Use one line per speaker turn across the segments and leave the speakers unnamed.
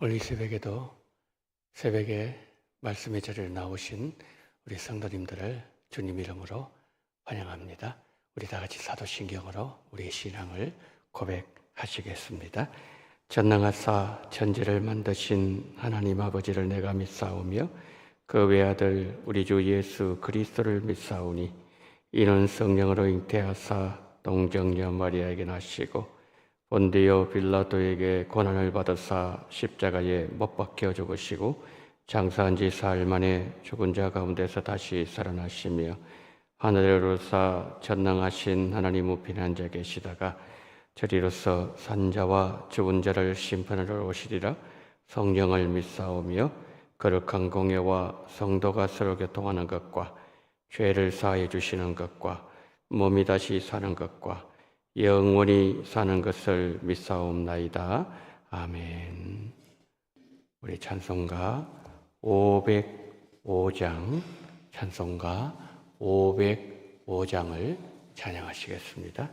오늘 이 새벽에 말씀의 자리에 나오신 우리 성도님들을 주님 이름으로 환영합니다. 우리 다 같이 사도신경으로 우리의 신앙을 고백하시겠습니다. 전능하사 천지를 만드신 하나님 아버지를 내가 믿사오며 그 외아들 우리 주 예수 그리스도를 믿사오니 이는 성령으로 잉태하사 동정녀 마리아에게 나시고 본디오 빌라도에게 고난을 받으사 십자가에 못 박혀 죽으시고 장사한 지 사흘 만에 죽은 자 가운데서 다시 살아나시며 하늘에 오르사 전능하신 하나님 우편에 앉아 계시다가 저리로서 산자와 죽은 자를 심판하러 오시리라. 성령을 믿사오며 거룩한 공예와 성도가 서로 교통하는 것과 죄를 사하여 주시는 것과 몸이 다시 사는 것과 영원히 사는 것을 믿사옵나이다. 아멘. 우리 찬송가 505장 찬송가 505장을 찬양하시겠습니다.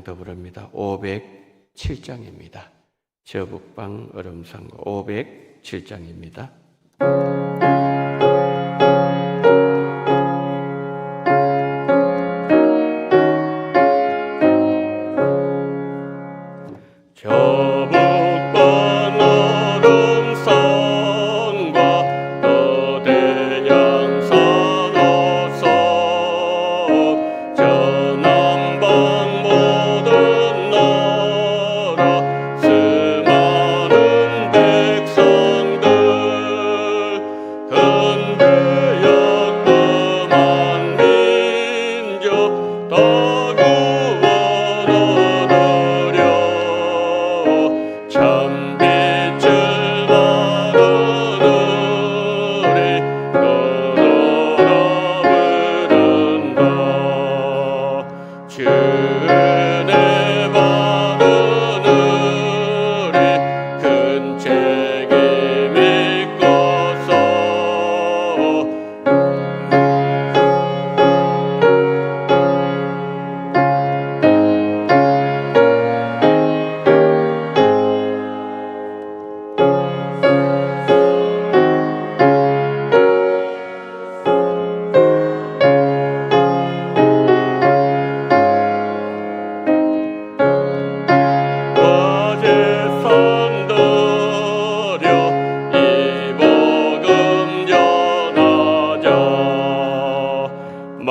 더 부릅니다. 507장입니다. 저북방 얼음상고 507장입니다.
전남방보도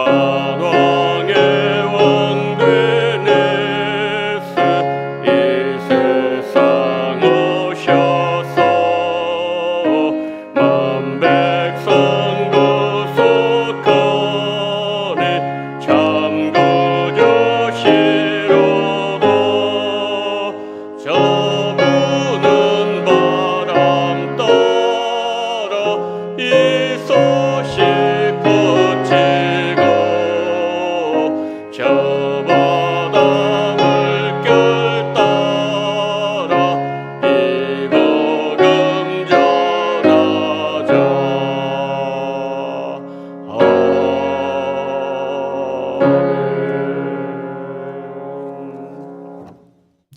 만왕의 왕 되네스 이 세상 오셔서 만 백성 구속하니 참 구주시로다. 저부는 바람 따라 이 소식 퍼지고 저 바다 물결 따라 이복음 전하자.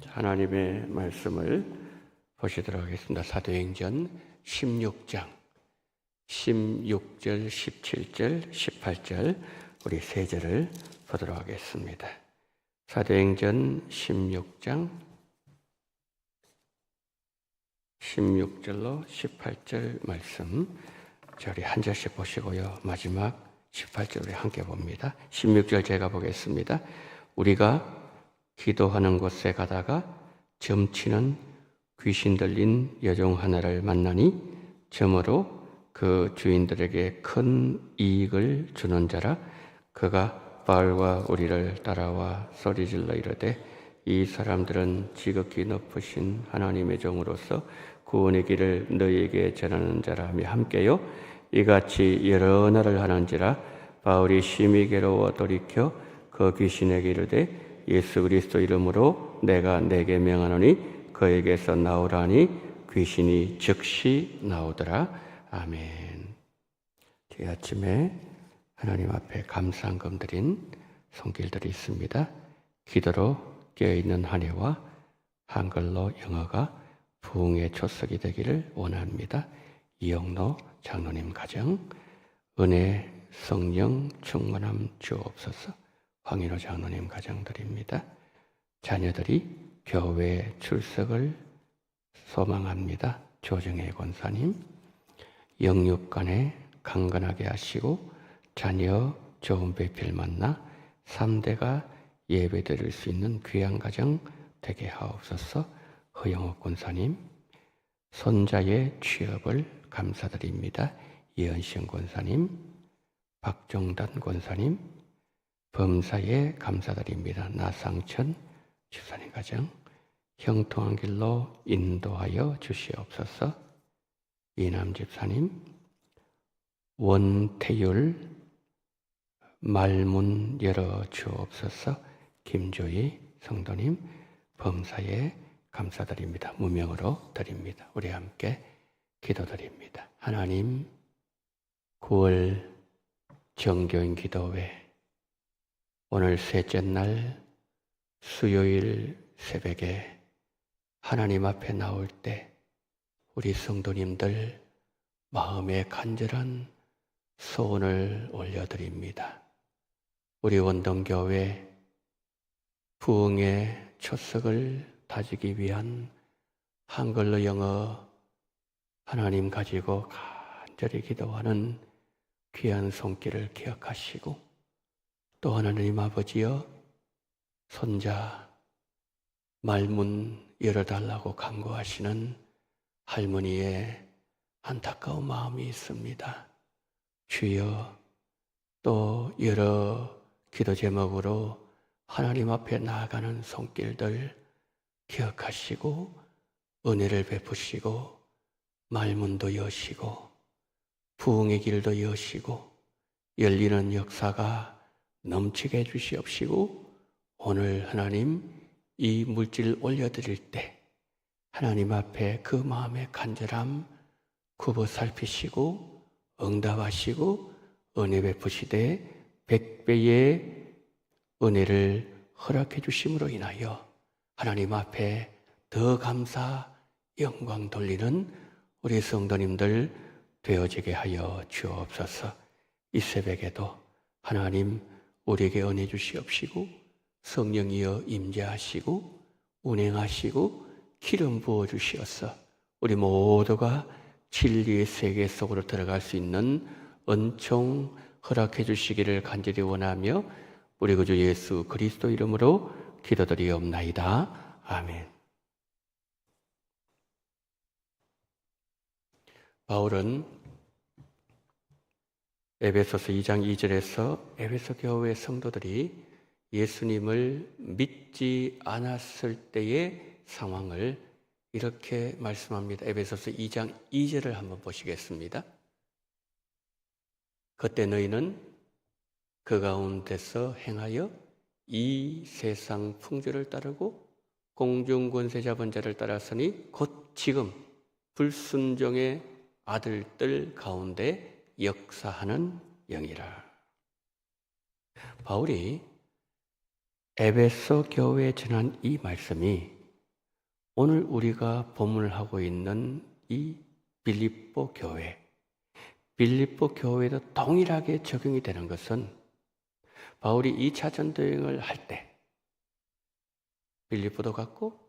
하나님의 말씀을 보시도록 하겠습니다. 사도행전 16장 16절, 17절, 18절 우리 세 절을 보도록 하겠습니다. 사도행전 16장 16절로 18절 말씀 우리 한 절씩 보시고요. 마지막 18절 우리 함께 봅니다. 16절 제가 보겠습니다. 우리가 기도하는 곳에 가다가 점치는 귀신 들린 여종 하나를 만나니 점으로 그 주인들에게 큰 이익을 주는 자라. 그가 바울과 우리를 따라와 소리질러 이르되 이 사람들은 지극히 높으신 하나님의 종으로서 구원의 길을 너희에게 전하는 자라 하며 함께요 이같이 여러 날을 하는지라. 바울이 심히 괴로워 돌이켜 그 귀신에게 이르되 예수 그리스도 이름으로 내가 내게 명하노니 그에게서 나오라니 귀신이 즉시 나오더라. 아멘. 이 아침에 하나님 앞에 감사한금 드린 손길들이 있습니다. 기도로 깨어있는 한 해와 한글로 영어가 부흥의 초석이 되기를 원합니다. 이영로 장로님 가정 은혜 성령 충만함 주옵소서. 황인호 장로님 가정들입니다. 자녀들이 교회 출석을 소망합니다. 조정혜 권사님 영육간에 강건하게 하시고 자녀 좋은 배필 만나 3대가 예배 드릴 수 있는 귀한 가정 되게 하옵소서. 허영옥 권사님 손자의 취업을 감사드립니다. 이현신 권사님 박종단 권사님 범사에 감사드립니다. 나상천 집사님 가정 형통한 길로 인도하여 주시옵소서. 이남 집사님 원태율 말문 열어 주옵소서. 김조희 성도님 범사에 감사드립니다. 무명으로 드립니다. 우리 함께 기도드립니다. 하나님 9월 정교인 기도회 오늘 셋째 날 수요일 새벽에 하나님 앞에 나올 때 우리 성도님들 마음에 간절한 소원을 올려드립니다. 우리 원동교회 부흥의 초석을 다지기 위한 한글로 영어 하나님 가지고 간절히 기도하는 귀한 손길을 기억하시고 또 하나님 아버지여 손자 말문 열어달라고 간구하시는 할머니의 안타까운 마음이 있습니다. 주여 또 여러 기도 제목으로 하나님 앞에 나아가는 손길들 기억하시고 은혜를 베푸시고 말문도 여시고 부흥의 길도 여시고 열리는 역사가 넘치게 해주시옵시고 오늘 하나님 이 물질 올려드릴 때 하나님 앞에 그 마음의 간절함 굽어 살피시고 응답하시고 은혜 베푸시되 100배의 은혜를 허락해 주심으로 인하여 하나님 앞에 더 감사 영광 돌리는 우리 성도님들 되어지게 하여 주옵소서. 이 새벽에도 하나님 우리에게 은혜 주시옵시고 성령이여 임재하시고 운행하시고 기름 부어 주시옵소서. 우리 모두가 진리의 세계 속으로 들어갈 수 있는 은총 허락해 주시기를 간절히 원하며 우리 구주 예수 그리스도 이름으로 기도드리옵나이다. 아멘. 바울은 에베소서 2장 2절에서 에베소 교회 성도들이 예수님을 믿지 않았을 때의 상황을 이렇게 말씀합니다. 에베소서 2장 2절을 한번 보시겠습니다. 그때 너희는 그 가운데서 행하여 이 세상 풍조를 따르고 공중 권세 잡은 자를 따랐으니 곧 지금 불순종의 아들들 가운데 역사하는 영이라. 바울이 에베소 교회에 전한 이 말씀이 오늘 우리가 본문을 하고 있는 이 빌립보 교회에도 동일하게 적용이 되는 것은 바울이 2차 전도여행을 할 때 빌립보도 갔고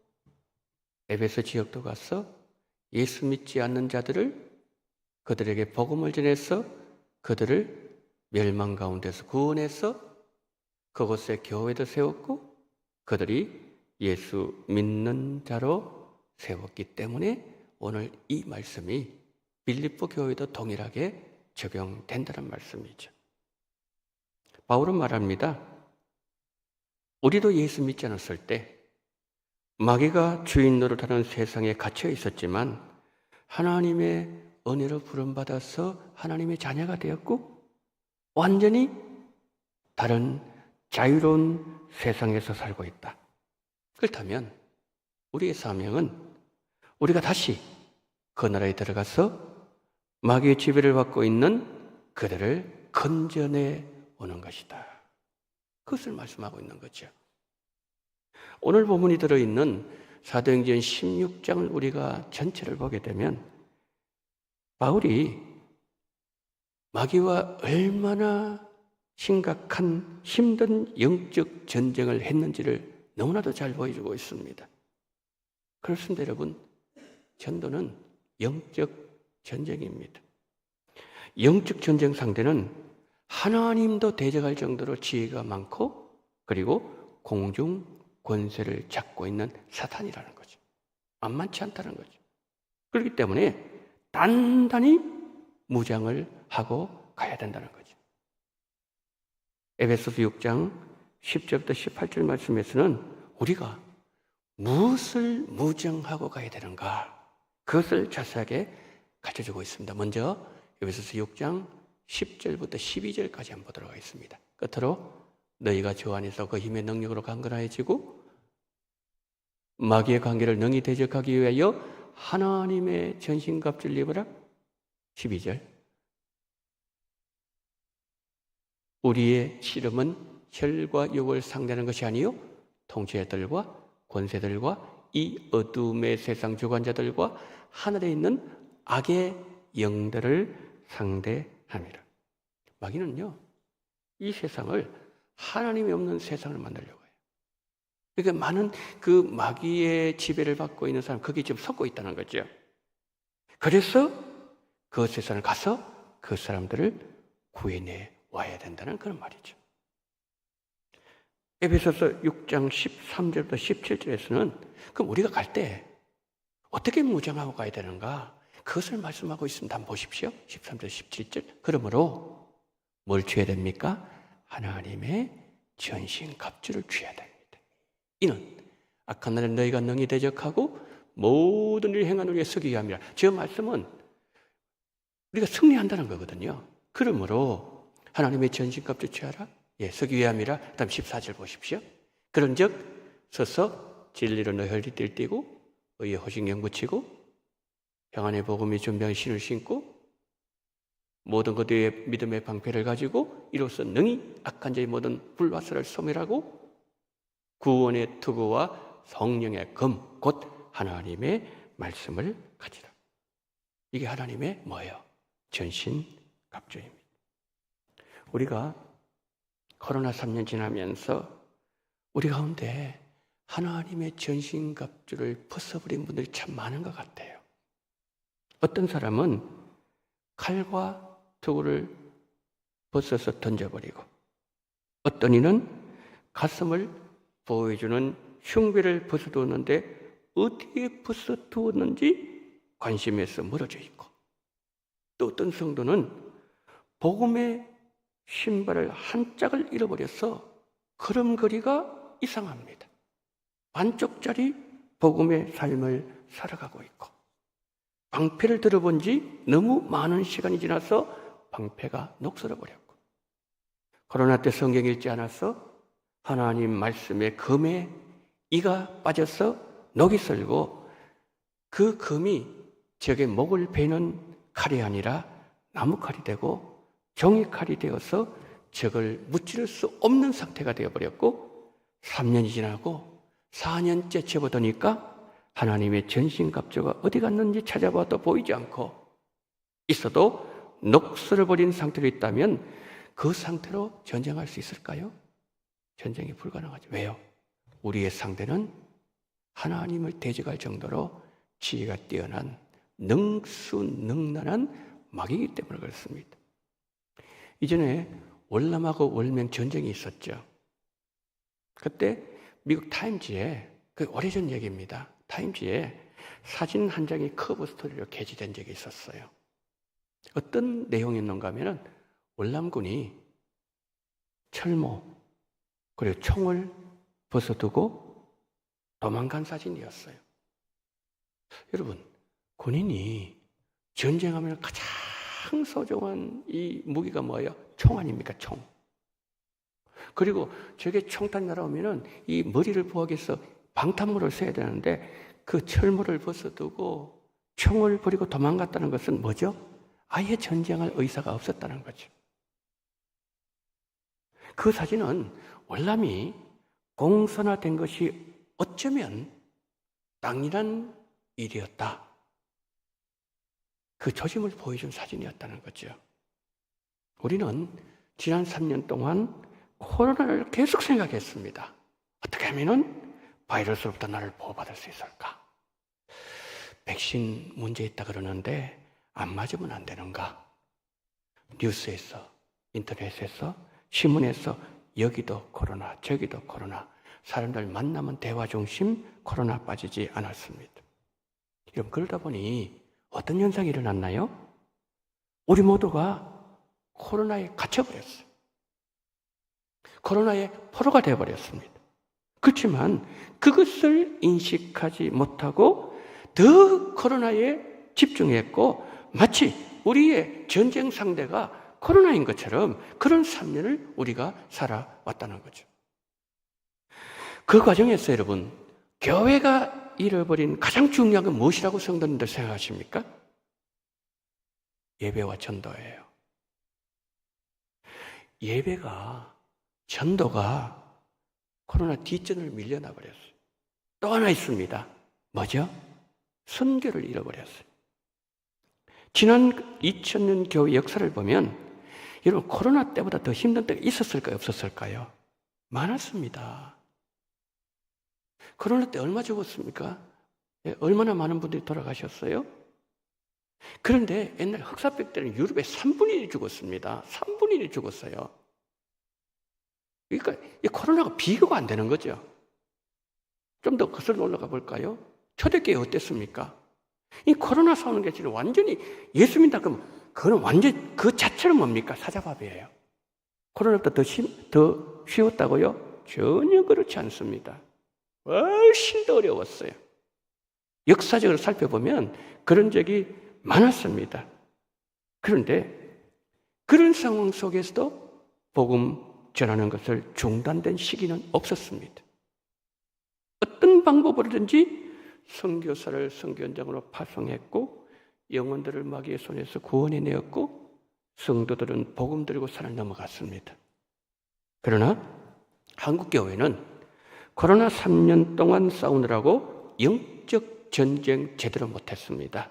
에베소 지역도 가서 예수 믿지 않는 자들을 그들에게 복음을 전해서 그들을 멸망 가운데서 구원해서 그곳에 교회도 세웠고 그들이 예수 믿는 자로 세웠기 때문에 오늘 이 말씀이 빌립보 교회도 동일하게 적용된다는 말씀이죠. 바울은 말합니다. 우리도 예수 믿지 않았을 때 마귀가 주인 노릇하는 세상에 갇혀 있었지만 하나님의 은혜로 부름받아서 하나님의 자녀가 되었고 완전히 다른 자유로운 세상에서 살고 있다. 그렇다면 우리의 사명은 우리가 다시 그 나라에 들어가서 마귀의 지배를 받고 있는 그들을 건져내 오는 것이다. 그것을 말씀하고 있는 거죠. 오늘 본문이 들어있는 사도행전 16장을 우리가 전체를 보게 되면 바울이 마귀와 얼마나 심각한 힘든 영적 전쟁을 했는지를 너무나도 잘 보여주고 있습니다. 그렇습니다, 여러분. 전도는 영적 전쟁입니다. 영적 전쟁 상대는 하나님도 대적할 정도로 지혜가 많고 그리고 공중 권세를 잡고 있는 사탄이라는 거죠. 만만치 않다는 거죠. 그렇기 때문에 단단히 무장을 하고 가야 된다는 거죠. 에베소서 6장 10절부터 18절 말씀에서는 우리가 무엇을 무장하고 가야 되는가 그것을 자세하게 가르쳐주고 있습니다. 먼저 에베소서 6장 10절부터 12절까지 한번 보도록 하겠습니다. 끝으로 너희가 주 안에서 그 힘의 능력으로 강건해지고 마귀의 관계를 능히 대적하기 위하여 하나님의 전신갑주를 입으라. 12절 우리의 씨름은 혈과 육을 상대하는 것이 아니요 통치자들과 권세들과 이 어둠의 세상 주관자들과 하늘에 있는 악의 영들을 상대함이라. 마귀는요 이 세상을 하나님이 없는 세상을 만들려고 해요. 그러니까 많은 그 마귀의 지배를 받고 있는 사람 거기에 지금 섞고 있다는 거죠. 그래서 그 세상을 가서 그 사람들을 구해내 와야 된다는 그런 말이죠. 에베소서 6장 13절부터 17절에서는 그럼 우리가 갈 때 어떻게 무장하고 가야 되는가 그것을 말씀하고 있습니다. 한번 보십시오. 13절 17절 그러므로 뭘 취해야 됩니까? 하나님의 전신갑주를 취해야 됩니다. 이는 악한 날에 너희가 능히 대적하고 모든 일을 행하는 우리의 서기 위함이라. 저 말씀은 우리가 승리한다는 거거든요. 그러므로 하나님의 전신갑주 취하라. 예, 서기 위함이라. 다음 14절 보십시오. 그런즉 서서 진리로 너희 허리띠를 띠고 의의 호식령 붙이고 평안의 복음이 준비한 신을 신고 모든 것 위에 믿음의 방패를 가지고 이로써 능히 악한 자의 모든 불화살을 소멸하고 구원의 투구와 성령의 검, 곧 하나님의 말씀을 가지라. 이게 하나님의 뭐예요? 전신갑주입니다. 우리가 코로나 3년 지나면서 우리 가운데 하나님의 전신갑주를 벗어버린 분들이 참 많은 것 같아요. 어떤 사람은 칼과 도구를 벗어서 던져버리고, 어떤 이는 가슴을 보호해주는 흉배를 벗어두었는데 어디에 벗어두었는지 관심에서 멀어져 있고, 또 어떤 성도는 복음의 신발을 한 짝을 잃어버려서 걸음걸이가 이상합니다. 반쪽짜리 복음의 삶을 살아가고 있고, 방패를 들어본 지 너무 많은 시간이 지나서 방패가 녹슬어버렸고, 코로나 때 성경 읽지 않아서 하나님 말씀의 검에 이가 빠져서 녹이 슬고, 그 검이 적의 목을 베는 칼이 아니라 나무칼이 되고 종이칼이 되어서 적을 무찌를 수 없는 상태가 되어버렸고, 3년이 지나고 4년째 접어드니까 하나님의 전신갑주가 어디 갔는지 찾아봐도 보이지 않고, 있어도 녹슬어버린 상태로 있다면 그 상태로 전쟁할 수 있을까요? 전쟁이 불가능하죠. 왜요? 우리의 상대는 하나님을 대적할 정도로 지혜가 뛰어난 능수능란한 마귀이기 때문에 그렇습니다. 이전에 월남하고 월맹 전쟁이 있었죠. 그때 미국 타임지에, 그 오래전 얘기입니다. 타임지에 사진 한 장이 커버 스토리로 게재된 적이 있었어요. 어떤 내용이었는가 하면은 월남군이 철모 그리고 총을 벗어두고 도망간 사진이었어요. 여러분, 군인이 전쟁하면 가장 소중한 이 무기가 뭐예요? 총 아닙니까? 총. 그리고 저게 총탄 날아오면은 이 머리를 보호하기 위해서 방탄모를 써야 되는데, 그 철모를 벗어두고 총을 버리고 도망갔다는 것은 뭐죠? 아예 전쟁할 의사가 없었다는 거죠. 그 사진은 월남이 공산화된 것이 어쩌면 당연한 일이었다, 그 조짐을 보여준 사진이었다는 거죠. 우리는 지난 3년 동안 코로나를 계속 생각했습니다. 어떻게 하면은 바이러스로부터 나를 보호받을 수 있을까? 백신 문제 있다 그러는데 안 맞으면 안 되는가? 뉴스에서, 인터넷에서, 신문에서 여기도 코로나, 저기도 코로나, 사람들 만나면 대화 중심 코로나 빠지지 않았습니다. 여러분, 그러다 보니 어떤 현상이 일어났나요? 우리 모두가 코로나에 갇혀버렸어요. 코로나의 포로가 되어버렸습니다. 그렇지만 그것을 인식하지 못하고 더 코로나에 집중했고, 마치 우리의 전쟁 상대가 코로나인 것처럼 그런 3년을 우리가 살아왔다는 거죠. 그 과정에서 여러분, 교회가 잃어버린 가장 중요한 건 무엇이라고 성도님들 생각하십니까? 예배와 전도예요. 예배가, 전도가 코로나 뒷전을 밀려나 버렸어요. 또 하나 있습니다. 뭐죠? 선교를 잃어버렸어요. 지난 2000년 교회 역사를 보면 여러분, 코로나 때보다 더 힘든 때가 있었을까요? 없었을까요? 많았습니다. 코로나 때 얼마 죽었습니까? 얼마나 많은 분들이 돌아가셨어요? 그런데 옛날 흑사병 때는 유럽에 3분의 1이 죽었습니다. 3분의 1이 죽었어요. 그러니까 이 코로나가 비교가 안 되는 거죠. 좀 더 거슬러 올라가 볼까요? 초대교회 어땠습니까? 이 코로나 싸우는 게 지금 완전히 예수 믿다 그러면 그건 완전 그 자체는 뭡니까? 사자밥이에요. 코로나보다 더 쉬웠다고요? 전혀 그렇지 않습니다. 훨씬 더 어려웠어요. 역사적으로 살펴보면 그런 적이 많았습니다. 그런데 그런 상황 속에서도 복음 전하는 것을 중단된 시기는 없었습니다. 어떤 방법으로든지 선교사를 선교 현장으로 파송했고, 영혼들을 마귀의 손에서 구원해내었고, 성도들은 복음 들고 산을 넘어갔습니다. 그러나 한국교회는 코로나 3년 동안 싸우느라고 영적 전쟁 제대로 못했습니다.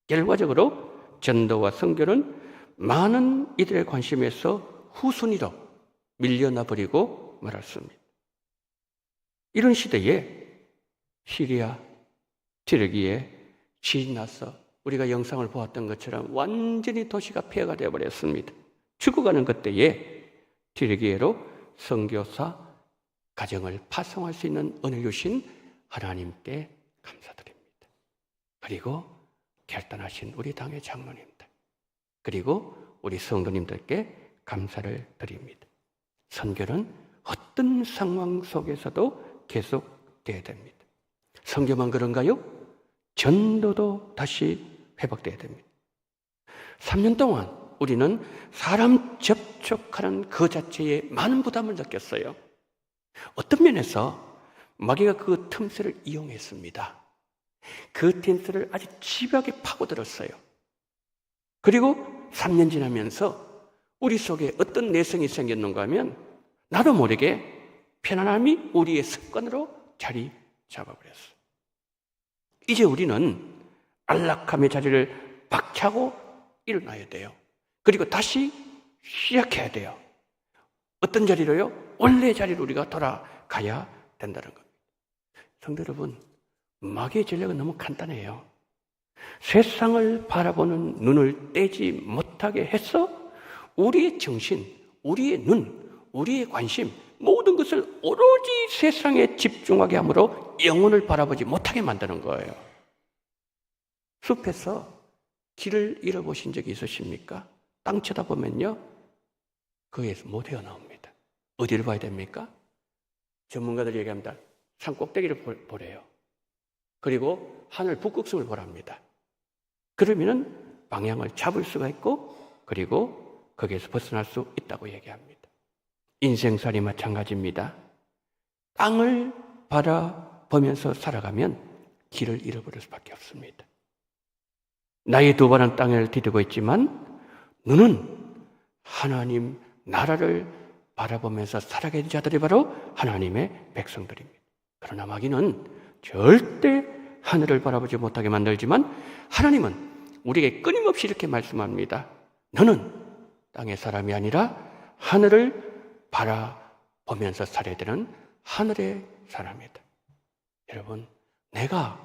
결과적으로 전도와 선교는 많은 이들의 관심에서 후순위로 밀려나 버리고 말았습니다. 이런 시대에 시리아, 튀르기에 지진이 나서 우리가 영상을 보았던 것처럼 완전히 도시가 폐허가 되어버렸습니다. 죽어가는 그때에 튀르기예로 선교사 가정을 파송할 수 있는 은혜 주신 하나님께 감사드립니다. 그리고 결단하신 우리 당의 장로님들, 그리고 우리 성도님들께 감사를 드립니다. 선교는 어떤 상황 속에서도 계속돼야 됩니다. 선교만 그런가요? 전도도 다시 회복돼야 됩니다. 3년 동안 우리는 사람 접촉하는 그 자체에 많은 부담을 느꼈어요. 어떤 면에서 마귀가 그 틈새를 이용했습니다. 그 틈새를 아주 집요하게 파고들었어요. 그리고 3년 지나면서 우리 속에 어떤 내성이 생겼는가 하면 나도 모르게 편안함이 우리의 습관으로 자리 잡아버렸어요. 이제 우리는 안락함의 자리를 박차고 일어나야 돼요. 그리고 다시 시작해야 돼요. 어떤 자리로요? 원래 자리로 우리가 돌아가야 된다는 겁니다. 성도 여러분, 마귀의 전략은 너무 간단해요. 세상을 바라보는 눈을 떼지 못하게 해서 우리의 정신, 우리의 눈, 우리의 관심, 모든 것을 오로지 세상에 집중하게 함으로 영혼을 바라보지 못하게 만드는 거예요. 숲에서 길을 잃어보신 적이 있으십니까? 땅 쳐다보면요, 거기에서 못 헤어나옵니다. 어디를 봐야 됩니까? 전문가들이 얘기합니다. 산 꼭대기를 보래요. 그리고 하늘 북극성을 보랍니다. 그러면은 방향을 잡을 수가 있고, 그리고 거기에서 벗어날 수 있다고 얘기합니다. 인생살이 마찬가지입니다. 땅을 바라보면서 살아가면 길을 잃어버릴 수밖에 없습니다. 나의 두 발은 땅을 디디고 있지만 눈은 하나님 나라를 바라보면서 살아가는 자들이 바로 하나님의 백성들입니다. 그러나 마귀는 절대 하늘을 바라보지 못하게 만들지만 하나님은 우리에게 끊임없이 이렇게 말씀합니다. 너는 땅의 사람이 아니라 하늘을 바라보면서 살아야 되는 하늘의 사람이다. 여러분, 내가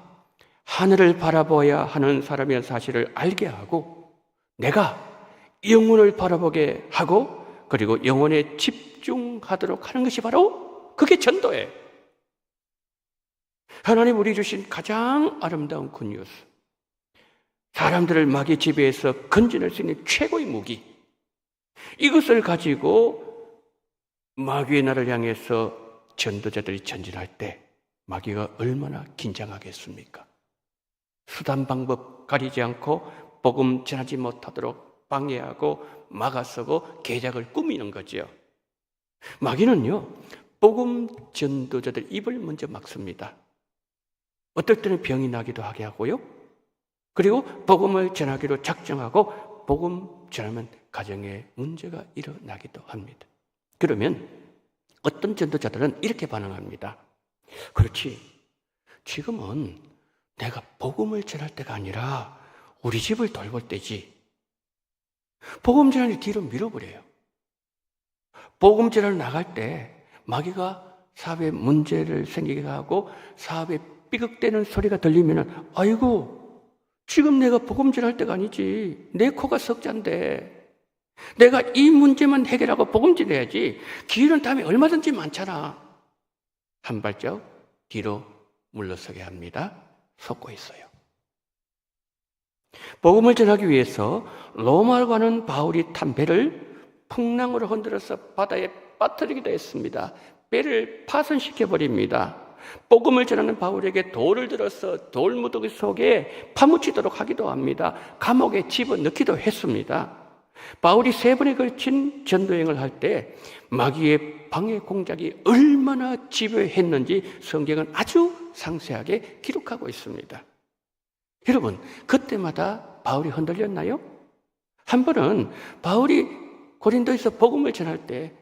하늘을 바라봐야 하는 사람이라는 사실을 알게 하고 내가 영혼을 바라보게 하고 그리고 영혼에 집중하도록 하는 것이 바로 그게 전도예요. 하나님 우리 주신 가장 아름다운 굿뉴스, 사람들을 마귀 지배에서 건져낼 수 있는 최고의 무기, 이것을 가지고 마귀의 나라를 향해서 전도자들이 전진할 때 마귀가 얼마나 긴장하겠습니까? 수단 방법 가리지 않고 복음 전하지 못하도록 방해하고 막아서고 계략을 꾸미는 거죠. 마귀는요, 복음 전도자들 입을 먼저 막습니다. 어떨 때는 병이 나기도 하게 하고요. 그리고 복음을 전하기로 작정하고 복음 전하면 가정에 문제가 일어나기도 합니다. 그러면 어떤 전도자들은 이렇게 반응합니다. 그렇지, 지금은 내가 복음을 전할 때가 아니라 우리 집을 돌볼 때지. 복음 전하는 뒤로 밀어버려요. 복음 전하러 나갈 때 마귀가 사업에 문제를 생기게 하고 사업에 삐걱대는 소리가 들리면 아이고, 지금 내가 복음 전할 때가 아니지. 내 코가 석잔데 내가 이 문제만 해결하고 복음 전해야지. 기회는 다음에 얼마든지 많잖아. 한 발짝 뒤로 물러서게 합니다. 속고 있어요. 복음을 전하기 위해서 로마로 가는 바울이 탄 배를 풍랑으로 흔들어서 바다에 빠뜨리기도 했습니다. 배를 파손시켜버립니다. 복음을 전하는 바울에게 돌을 들어서 돌무더기 속에 파묻히도록 하기도 합니다. 감옥에 집어넣기도 했습니다. 바울이 3번에 걸친 전도여행을 할 때 마귀의 방해 공작이 얼마나 집요했는지 성경은 아주 상세하게 기록하고 있습니다. 여러분, 그때마다 바울이 흔들렸나요? 한 번은 바울이 고린도에서 복음을 전할 때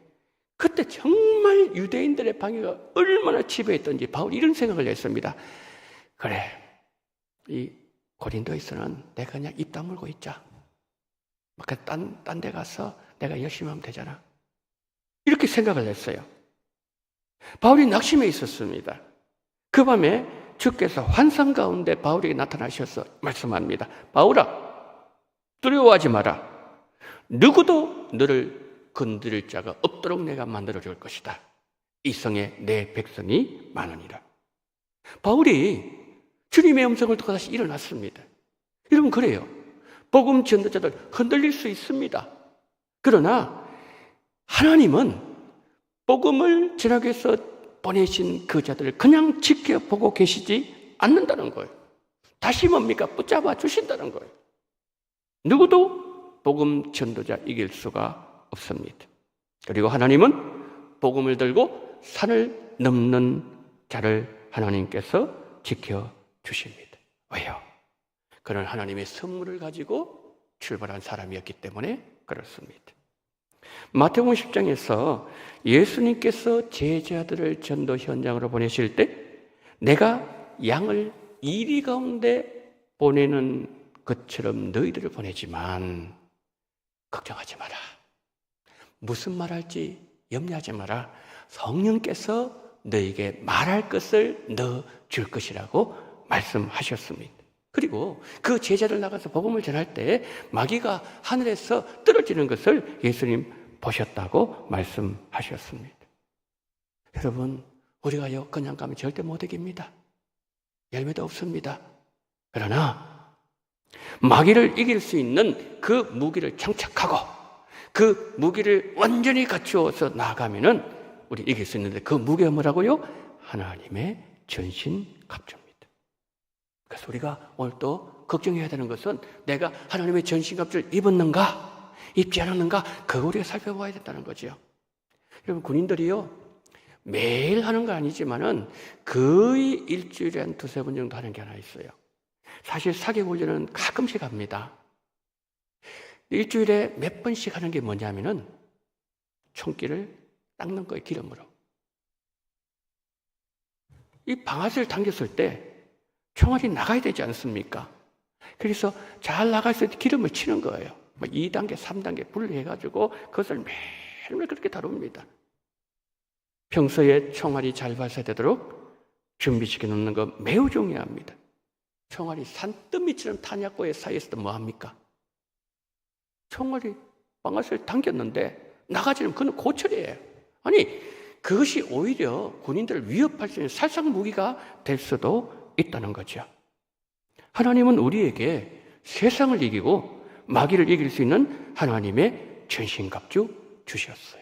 그때 정말 유대인들의 방해가 얼마나 집요했던지 바울이 이런 생각을 했습니다. 그래, 이 고린도에서는 내가 그냥 입 다물고 있자. 딴 데 가서 내가 열심히 하면 되잖아. 이렇게 생각을 했어요. 바울이 낙심해 있었습니다. 그 밤에 주께서 환상 가운데 바울에게 나타나셔서 말씀합니다. 바울아, 두려워하지 마라. 누구도 너를 건드릴 자가 없도록 내가 만들어줄 것이다. 이성에 내 백성이 많으니라. 바울이 주님의 음성을 듣고 다시 일어났습니다. 여러분, 그래요. 복음 전도자들 흔들릴 수 있습니다. 그러나 하나님은 복음을 전하기 위해서 보내신 그 자들을 그냥 지켜보고 계시지 않는다는 거예요. 다시 뭡니까? 붙잡아 주신다는 거예요. 누구도 복음 전도자 이길 수가 없습니다. 그리고 하나님은 복음을 들고 산을 넘는 자를 하나님께서 지켜주십니다. 왜요? 그는 하나님의 선물을 가지고 출발한 사람이었기 때문에 그렇습니다. 마태복음 10장에서 예수님께서 제자들을 전도 현장으로 보내실 때 내가 양을 이리 가운데 보내는 것처럼 너희들을 보내지만 걱정하지 마라. 무슨 말할지 염려하지 마라. 성령께서 너에게 말할 것을 넣어줄 것이라고 말씀하셨습니다. 그리고 그 제자들 나가서 복음을 전할 때 마귀가 하늘에서 떨어지는 것을 예수님 보셨다고 말씀하셨습니다. 여러분, 우리가요 그냥 가면 절대 못 이깁니다. 열매도 없습니다. 그러나 마귀를 이길 수 있는 그 무기를 장착하고 그 무기를 완전히 갖추어서 나가면은 우리 이길 수 있는데 그 무기가 뭐라고요? 하나님의 전신갑주입니다. 그래서 우리가 오늘 또 걱정해야 되는 것은 내가 하나님의 전신갑주를 입었는가 입지 않았는가 그거 우리가 살펴봐야 된다는 거죠. 여러분, 군인들이요 매일 하는 거 아니지만은 거의 일주일에 한 두세 번 정도 하는 게 하나 있어요. 사실 사격 훈련은 가끔씩 합니다. 일주일에 몇 번씩 하는 게 뭐냐면은 총기를 닦는 거예요. 기름으로. 이 방아쇠를 당겼을 때 총알이 나가야 되지 않습니까? 그래서 잘 나갈 수 있게 기름을 치는 거예요. 2단계, 3단계 분리해가지고 그것을 매일매일 그렇게 다룹니다. 평소에 총알이 잘 발사되도록 준비시켜 놓는 거 매우 중요합니다. 총알이 산더미처럼 탄약고에 쌓여있을 때 뭐합니까? 총알이 방아쇠를 당겼는데 나가지면 그건 고철이에요. 아니, 그것이 오히려 군인들을 위협할 수 있는 살상 무기가 될 수도 있다는 거죠. 하나님은 우리에게 세상을 이기고 마귀를 이길 수 있는 하나님의 전신갑주 주셨어요.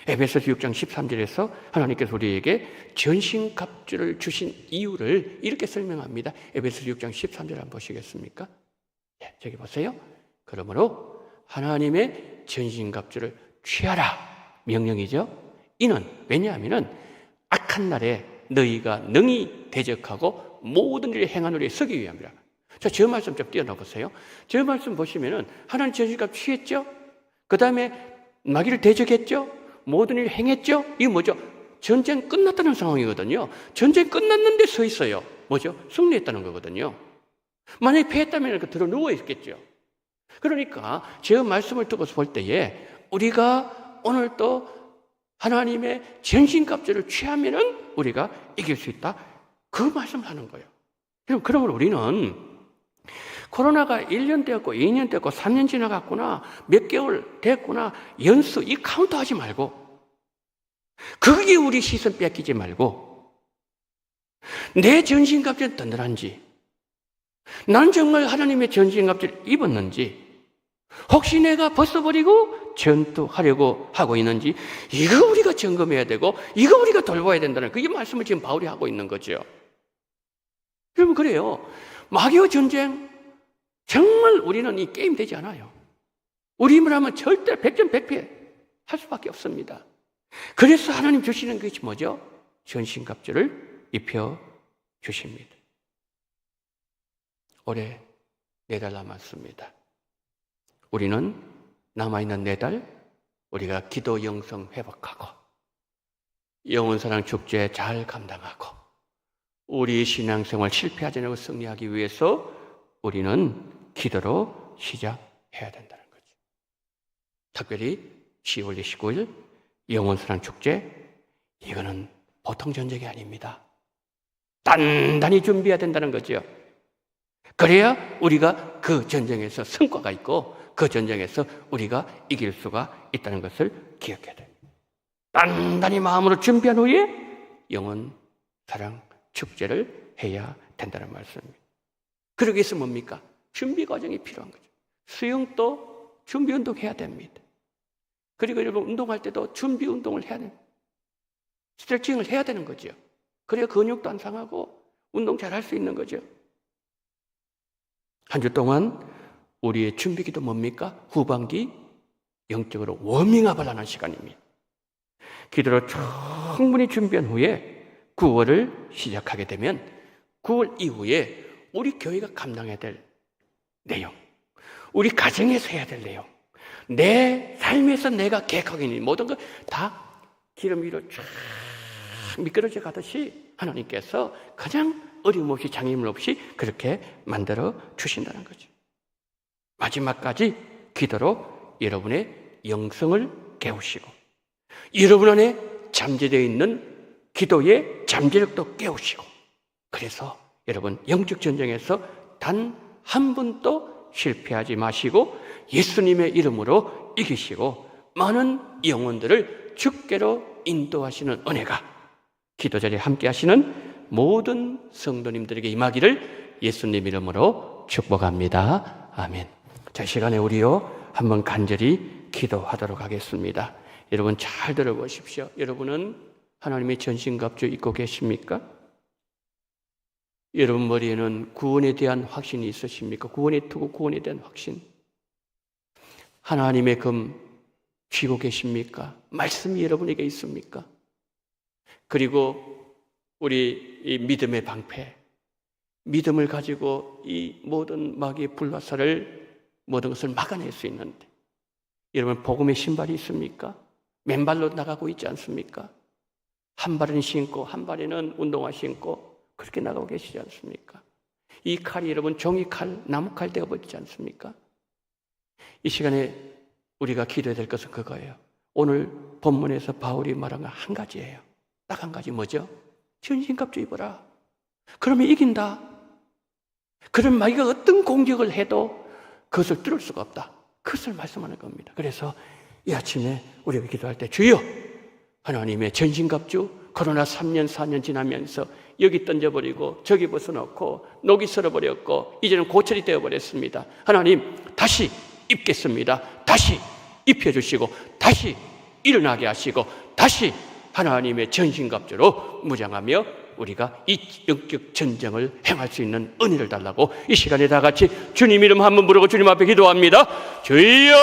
에베소서 6장 13절에서 하나님께서 우리에게 전신갑주를 주신 이유를 이렇게 설명합니다. 에베소서 6장 13절 한번 보시겠습니까? 네, 저기 보세요. 그러므로 하나님의 전신갑주를 취하라 명령이죠. 이는 왜냐하면 악한 날에 너희가 능히 대적하고 모든 일을 행하는 일에 서기 위함이라. 자, 저 말씀 좀 띄워놔보세요. 저 말씀 보시면은 하나님 전신갑 취했죠? 그 다음에 마귀를 대적했죠? 모든 일을 행했죠? 이게 뭐죠? 전쟁 끝났다는 상황이거든요. 전쟁 끝났는데 서 있어요. 뭐죠? 승리했다는 거거든요. 만약에 패했다면 들어 누워 있겠죠. 그러니까 저 말씀을 듣고서 볼 때에 우리가 오늘 또 하나님의 전신갑주를 취하면은 우리가 이길 수 있다. 그 말씀을 하는 거예요. 그러면 우리는 코로나가 1년 되었고 2년 되었고 3년 지나갔구나 몇 개월 됐구나 연수 이 카운트 하지 말고 거기에 우리 시선 뺏기지 말고 내 전신갑주는 든든한지 난 정말 하나님의 전신갑주를 입었는지 혹시 내가 벗어버리고 전투하려고 하고 있는지 이거 우리가 점검해야 되고 이거 우리가 돌봐야 된다는 그게 말씀을 지금 바울이 하고 있는 거죠. 여러분, 그래요. 마귀와 전쟁 정말 우리는 이 게임 되지 않아요. 우리 힘을 하면 절대 100점 100패 할 수밖에 없습니다. 그래서 하나님 주시는 것이 뭐죠? 전신갑주를 입혀 주십니다. 올해 4달 남았습니다. 우리는 남아있는 4달 우리가 기도 영성 회복하고 영혼사랑 축제 잘 감당하고 우리 신앙생활 실패하지 않고 승리하기 위해서 우리는 기도로 시작해야 된다는 거죠. 특별히 10월 29일 영혼사랑 축제 이거는 보통 전쟁이 아닙니다. 단단히 준비해야 된다는 거죠. 그래야 우리가 그 전쟁에서 성과가 있고 그 전쟁에서 우리가 이길 수가 있다는 것을 기억해야 돼요. 단단히 마음으로 준비한 후에 영혼 사랑 축제를 해야 된다는 말씀입니다. 그러기 위해서 뭡니까? 준비 과정이 필요한 거죠. 수영도 준비 운동 해야 됩니다. 그리고 여러분 운동할 때도 준비 운동을 해야 됩니다. 스트레칭을 해야 되는 거죠. 그래야 근육도 안 상하고 운동 잘 할 수 있는 거죠. 한 주 동안 우리의 준비기도 뭡니까? 후반기 영적으로 워밍업을 하는 시간입니다. 기도로 충분히 준비한 후에 9월을 시작하게 되면 9월 이후에 우리 교회가 감당해야 될 내용, 우리 가정에서 해야 될 내용, 내 삶에서 내가 계획하고 있는 모든 것 다 기름 위로 쫙 미끄러져 가듯이 하나님께서 그냥 어려움 없이 장애물 없이 그렇게 만들어 주신다는 거죠. 마지막까지 기도로 여러분의 영성을 깨우시고 여러분 안에 잠재되어 있는 기도의 잠재력도 깨우시고, 그래서 여러분 영적 전쟁에서 단 한 분도 실패하지 마시고 예수님의 이름으로 이기시고 많은 영혼들을 주께로 인도하시는 은혜가 기도 자리에 함께 하시는 모든 성도님들에게 임하기를 예수님 이름으로 축복합니다. 아멘. 자, 이 시간에 우리요 한번 간절히 기도하도록 하겠습니다. 여러분 잘 들어보십시오. 여러분은 하나님의 전신갑주 입고 계십니까? 여러분 머리에는 구원에 대한 확신이 있으십니까? 구원의 투구, 구원에 대한 확신. 하나님의 금 쥐고 계십니까? 말씀이 여러분에게 있습니까? 그리고 우리 이 믿음의 방패, 믿음을 가지고 이 모든 마귀의 불화살을 모든 것을 막아낼 수 있는데, 여러분 복음의 신발이 있습니까? 맨발로 나가고 있지 않습니까? 한 발은 신고 한 발에는 운동화 신고 그렇게 나가고 계시지 않습니까? 이 칼이 여러분 종이칼, 나무칼 되어버리지 않습니까? 이 시간에 우리가 기도해야 될 것은 그거예요. 오늘 본문에서 바울이 말한 건 한 가지예요. 딱 한 가지. 뭐죠? 전신갑주 입어라. 그러면 이긴다. 그런 마귀가 어떤 공격을 해도 그것을 뚫을 수가 없다. 그것을 말씀하는 겁니다. 그래서 이 아침에 우리가 기도할 때 주여 하나님의 전신갑주, 코로나 3년 4년 지나면서 여기 던져버리고 저기 벗어놓고 녹이 쓸어버렸고 이제는 고철이 되어버렸습니다. 하나님 다시 입겠습니다. 다시 입혀주시고 다시 일어나게 하시고 다시 하나님의 전신갑주로 무장하며 우리가 이 영적 전쟁을 행할 수 있는 은혜를 달라고 이 시간에 다 같이 주님 이름 한번 부르고 주님 앞에 기도합니다. 주여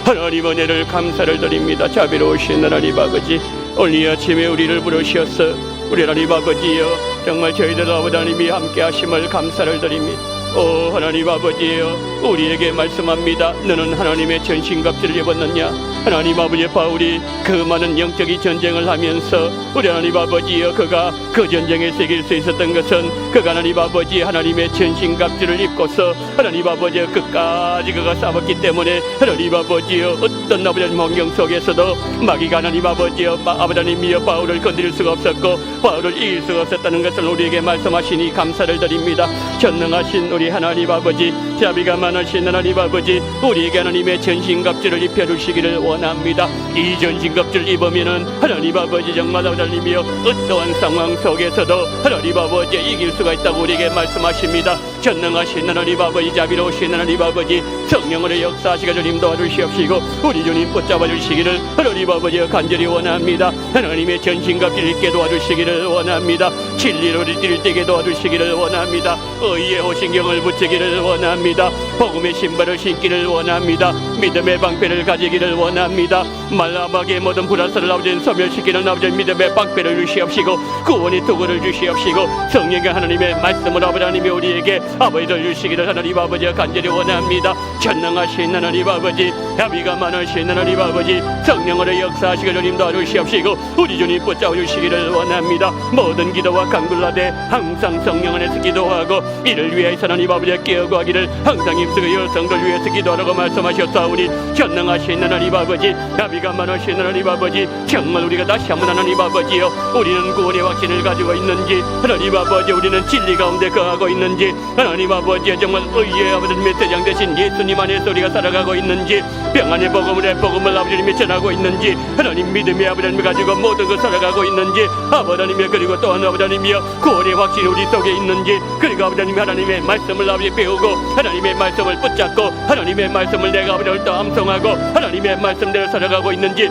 하나님 은혜를 감사를 드립니다. 자비로우신 하나님 아버지, 오늘 이 아침에 우리를 부르셔서 우리 하나님 아버지여 정말 저희들 아버지 하나님이 함께 하심을 감사를 드립니다. 오 하나님 아버지여 우리에게 말씀합니다. 너는 하나님의 전신갑주를 입었느냐? 하나님 아버지 바울이 그 많은 영적인 전쟁을 하면서 우리 하나님 아버지여 그가 그 전쟁에서 이길 수 있었던 것은 그가 하나님 아버지 하나님의 전신갑주를 입고서 하나님 아버지여 끝까지 그가 싸웠기 때문에 하나님 아버지여 어떤 아버지 하나님 환경 속에서도 마귀가 하나님 아버지여 아버지 하나님이여 바울을 건드릴 수가 없었고 바울을 이길 수가 없었다는 것을 우리에게 말씀하시니 감사를 드립니다. 전능하신 우리 하나님 아버지, 자비가 많으신 하나님 아버지, 우리에게 하나님의 전신갑주를 입혀주시기를 원합니다. 이 전신갑주를 입으면은 하나님 아버지 정말 하나님이여 어떠한 상황 속에서도 하나님 아버지 이길 수가 있다고 우리에게 말씀하십니다. 전능하신 하나님 아버지, 자비로우신 하나님 아버지, 성령으로 역사하시가 주님 도와주시옵시고 우리 주님 붙잡아 주시기를 하나님 아버지 간절히 원합니다. 하나님의 전신갑주를 입게 도와주시기를 원합니다. 진리로 뛸 때게 도와주시기를 원합니다. 의의 호신경을 붙이기를 원합니다. 복음의 신발을 신기를 원합니다. 믿음의 방패를 가지기를 원합니다. 말라마게 모든 불화살을 아버지 소멸시키는 아버지 믿음의 방패를 주시옵시고 구원의 도구를 주시옵시고 성령의 하나님의 말씀을 아버지 하나님이 우리에게 아버지를 주시기를 하나님 아버지 간절히 원합니다. 전능하신 하나님 아버지, 자비가 많으신 하나님 아버지, 성령으로 역사하시기를 주님 도와주시옵시고 우리 주님 붙잡아 주시기를 원합니다. 모든 기도와 간굴라되 항상 성령 안에서 기도하고 이를 위해서 하나님 아버지께 기도하기를 항상 힘쓰고 여성들 위해서 기도하라고 말씀하셨사오니 전능하신 하나님 아버지, 자비가 은혜가 많으신 하나님 아버지, 정말 우리가 다시 한번 하나님 아버지요, 우리는 구원의 확신을 가지고 있는지, 하나님 아버지 우리는 진리 가운데 거하고 있는지, 하나님 아버지 정말 의의 아버지님의 대장 되신 예수님 안에서 우리가 살아가고 있는지, 평안의 복음을 아버지님이 전하고 있는지, 하나님 믿음의 아버지님을 가지고 모든 걸 살아가고 있는지, 아버지님이 그리고 또한 아버지님이여 구원의 확신이 우리 속에 있는지, 그리고 아버지님이 하나님의 말씀을 아버지 배우고 하나님의 말씀을 붙잡고 하나님의 말씀을 내가 아버지를 또 암송하고 하나님의 말씀대로 살아가고 있는지,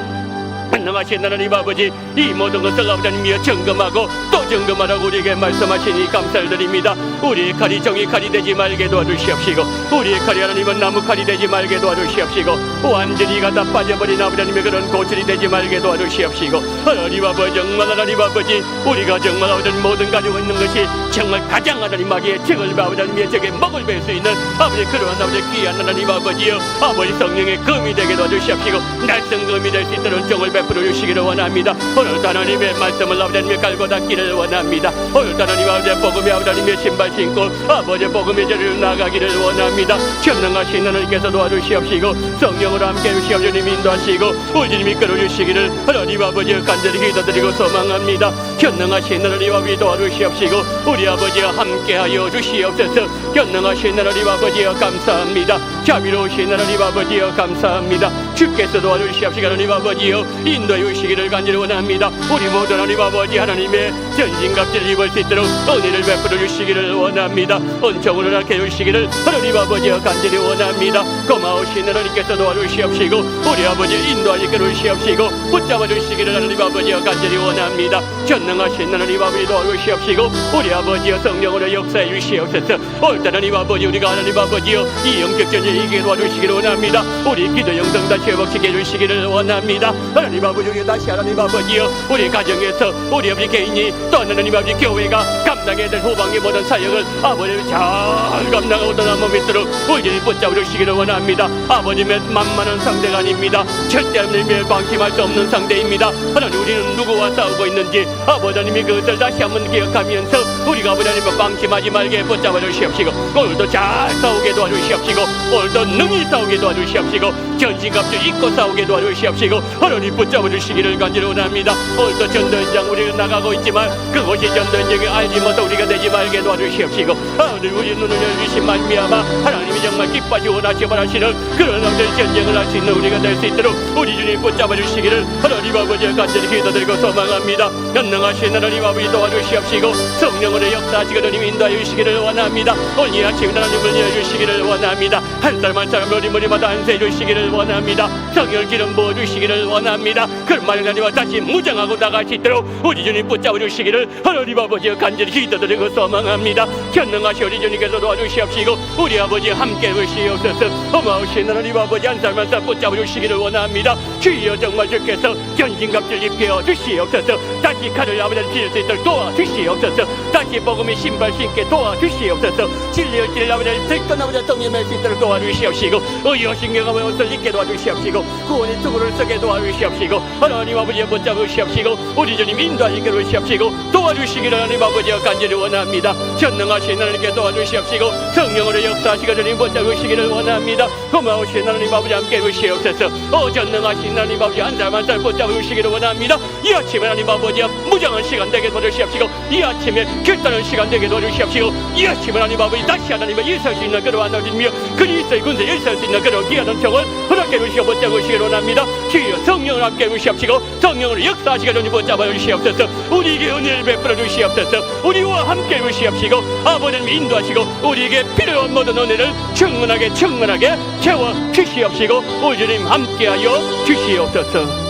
전능하신 하나님 아버지, 이 모든 것을 아버지님이여 점검하고 또 점검하라고 우리에게 말씀하시니 감사를 드립니다. 우리의 칼이 정의 칼이 되지 말게 도와주시옵시고, 우리의 칼이 하나님은 나무 칼이 되지 말게 도와주시옵시고, 완전히 가다 빠져버린 아버지님의 그런 고철이 되지 말게 도와주시옵시고, 하나님 아버지 정말 하나님 아버지, 우리가 정말 아버지님 모든 가지고 있는 것이 정말 가장 하나님에게 정을 아버지님의 적에 먹을 뵐 수 있는 아버지 그러한 아버지 귀한 하나님 아버지여, 아버지 성령의 금이 되게 도와주시옵시고, 날성 금이 될 수 있도록 정을 베풀어 주시기를 원합니다. 오늘도 하나님의 말씀을 아버지님의 깔고 닦기를 원합니다. 오늘도 하나님 아버지 복음의 아버지님의 신발 신고 아버지 복음의 자리로 나가기를 원합니다. 전능하신 하나님께서 도와주시옵시고, 성령으로 함께 해주시옵시고, 주님 인도하시고 우리님 이끌어 주시기를 하나님 아버지 간절히 기도드리고 소망합니다. 전능하신 하나님 아버지 도와주시옵시고, 우리 아버지와 함께하여 주시옵소서. 전능하신 하나님 아버지여 감사합니다. 자비로우신 하나님 아버지여 감사합니다. 주께서 도와주시옵시고 하나님 아버지여 인도해 주시기를 간절히 원합니다. 우리 모두 하나님 아버지 하나님의 전진갑질을 입을 수 있도록 은혜를 베풀어 주시기를 원합니다. 은총을 허락해 주시기를 하나님 아버지여 간절히 원합니다. 고마우신 하나님께서 도와주시옵시고, 우리 아버지 인도하여 이끌어 주시옵시고, 붙잡아 주시기를 하나님 아버지여 간절히 원합니다. 전능하신 하나님 아버지 도와주시옵시고, 우리 아버지여 성령으로 역사해 주시옵소서. 올 하나님 아버지 우리가 하나님 아버지여 이 영적전쟁에 이기게 도와주시기를 원합니다. 우리 기도 영성 다시 회복시켜 주시기를 원합니다. 하나님 아버지 우리 다시 하나님 아버지여 우리 가정에서 우리 아버지 개인이 또 하나님 아버지 교회가 감당해야 될 후방의 모든 사역을 아버지 잘 감당하고 떠나면 믿도록 우리를 붙잡아 주시기를 원합니다. 아버지의 만만한 상대가 아닙니다. 절대 하나님의 방심할 수 없는 상대입니다. 하나님 우리는 누구와 싸우고 있는지 아버지님이 그것을 다시 한번 기억하면서 우리가 아버지님을 방심하지 말게 붙잡아 주시옵시고, 오늘도 잘 싸우게 도와주시옵시고, 오늘도 능히 싸우게 도와주시옵시고, 전신갑주 입고 싸우게 도와주시옵시고, 하나님 붙잡아 주시기를 간절히 원합니다. 오늘도 전도현장 우리는 나가고 있지만 그곳이 전도현장에 알지 못해 우리가 되지 말게 도와주시옵시고, 하나님 우리 눈을 열주신 말미암아 하나님이 정말 기뻐하시고 원하시고 바라시는 그런 어떤 전쟁을 할 수 있는 우리가 될 수 있도록 우리 주님 붙잡아 주시기를 하나님 아버지의 간절히 기도드리고 소망합니다. 전능하신 하나님 아버지 도와주시옵시고, 성령으로 역사하시고 주님 인도하여 주시기를 원합니다. 오늘 이 아침 하나님을 열주시기를 원합니다. 한 사람 한 사람 머리마다 안수해 주시기를 원합니다. 성령을 기름 부어 주시기를 원합니다. 그런 말을 하나님과 다시 무장하고 나갈 수 있도록 우리 주님 붙잡아 주시기를 하나님 아버지의 간절히 기도드리고 소망합니다. 전능하신 우리 주님께서 도와주시옵시고, 우리 아버지 함께 해주시옵소서. 고마우신 하나님 아버지 한 사람 한 사람 붙잡아 주시기를 원합니다. 주여 정말 주께서 전신갑주를 입혀 주시옵소서. 다시 칼을 아버지를 지을 수 있도록 도와주시옵소서. 다시 복음의 신발 신게 도와주시옵소서. 진리의 길 아버지를 들건 아버지 동임할 수 있도록 도와주시옵시고, 의여 신경하며 옷을 입게 도와주시옵시고, 구원의 투구를 쓰게 도와주시옵시고, 하나님 아버지의 붙잡아 주시옵시고, 우리 주님 인도하여 이끌어 주시옵시고 도와주시기를 하나님 아버지여 간절히 원합니다. 전능하신 하나님께 도와주시옵시고, 성령으로 역사하시고 주님 붙잡아 주시기를 원합니다. 고마우신 하나님 아버지 함께 해주시옵소서. 전능하신 하나님 아버지 한 사람 한 사람 붙잡아 주시기를 원합니다. 이 아침에 하나님 아버지여 무장한 시간 되게 도와주시옵시고, 이 아침에 결단한 시간 되게 도와주시옵시고, 이 아침에 하나님 아버지 다시 하나님을 일설 수 있는 그러한 어린이며 그리스도의 군대 일설 수 있는 그런 귀한 은총을 허락해 주시고 붙잡아 주시기를 원합니다. 주여 성령을 함께 해주시옵시고, 성령으로 역사하시고 주님 붙잡아 주시옵소서. 우리에게 은혜를 베풀어 주시옵소서. 우리와 함께 해주시옵시고, 아버지님 인도하시고 우리에게 필요한 모든 은혜를 충분하게 채워 주시옵시고, 우리 주님 함께하여 주시옵소서.